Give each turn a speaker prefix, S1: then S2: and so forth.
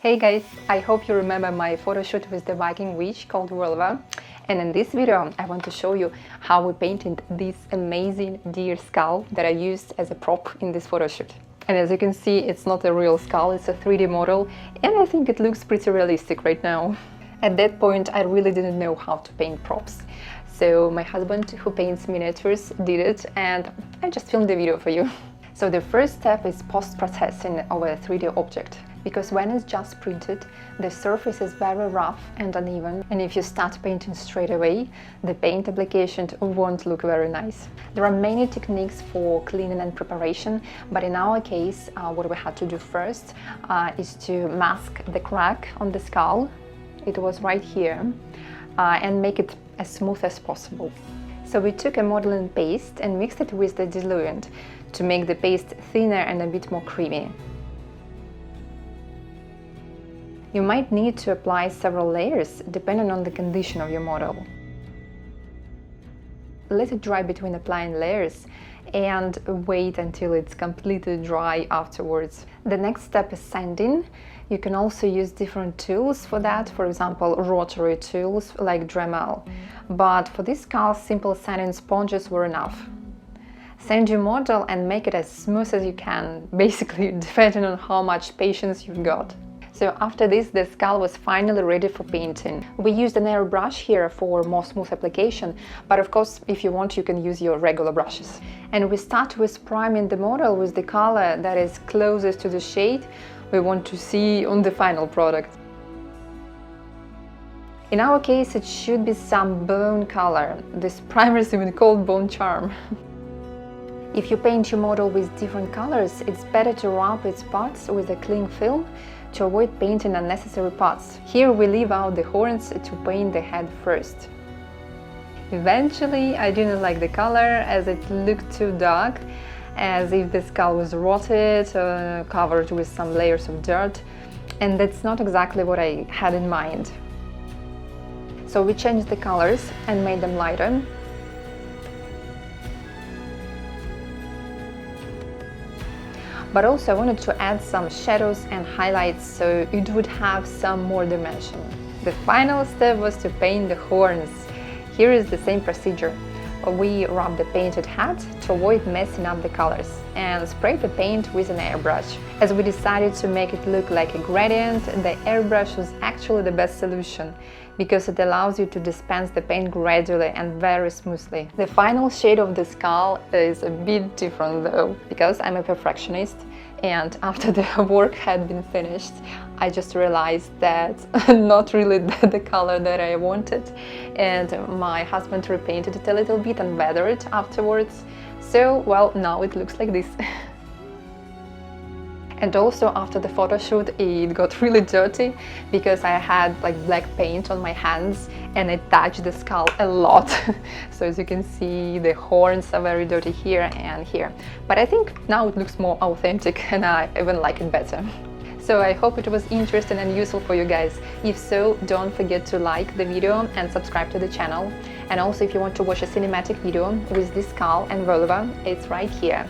S1: Hey guys, I hope you remember my photo shoot with the Viking witch called Völva. And in this video I want to show you how we painted this amazing deer skull that I used as a prop in this photo shoot. And as you can see, it's not a real skull, it's a 3D model, and I think it looks pretty realistic right now. At that point I really didn't know how to paint props. So my husband, who paints miniatures, did it, and I just filmed the video for you. So the first step is post-processing of a 3D object, because when it's just printed, the surface is very rough and uneven, and if you start painting straight away, the paint application won't look very nice. There are many techniques for cleaning and preparation, but in our case, what we had to do first is to mask the crack on the skull. It was right here, and make it as smooth as possible. So we took a modeling paste and mixed it with the diluent to make the paste thinner and a bit more creamy. You might need to apply several layers depending on the condition of your model. Let it dry between applying layers and wait until it's completely dry afterwards. The next step is sanding. You can also use different tools for that, for example rotary tools like Dremel. But for this skull, simple sanding sponges were enough. Sand your model and make it as smooth as you can, basically depending on how much patience you've got. So after this, the skull was finally ready for painting. We used an airbrush here for more smooth application, but of course, if you want, you can use your regular brushes. And we start with priming the model with the color that is closest to the shade we want to see on the final product. In our case, it should be some bone color. This primer is even called Bone Charm. If you paint your model with different colors, it's better to wrap its parts with a cling film to avoid painting unnecessary parts. Here we leave out the horns to paint the head first. Eventually I didn't like the color as it looked too dark, as if the skull was rotted, covered with some layers of dirt, and that's not exactly what I had in mind. So we changed the colors and made them lighter. But also I wanted to add some shadows and highlights so it would have some more dimension. The final step was to paint the horns. Here is the same procedure. We rub the painted hat to avoid messing up the colors and spray the paint with an airbrush. As we decided to make it look like a gradient, the airbrush was actually the best solution, because it allows you to dispense the paint gradually and very smoothly. The final shade of the skull is a bit different though, because I'm a perfectionist, and after the work had been finished, I just realized that not really the color that I wanted, and my husband repainted it a little bit and weathered it afterwards. So, well, now it looks like this. And also after the photo shoot it got really dirty because I had like black paint on my hands and it touched the skull a lot. So as you can see, the horns are very dirty here and here. But I think now it looks more authentic and I even like it better. So I hope it was interesting and useful for you guys. If so, don't forget to like the video and subscribe to the channel. And also if you want to watch a cinematic video with this skull and Völva, it's right here.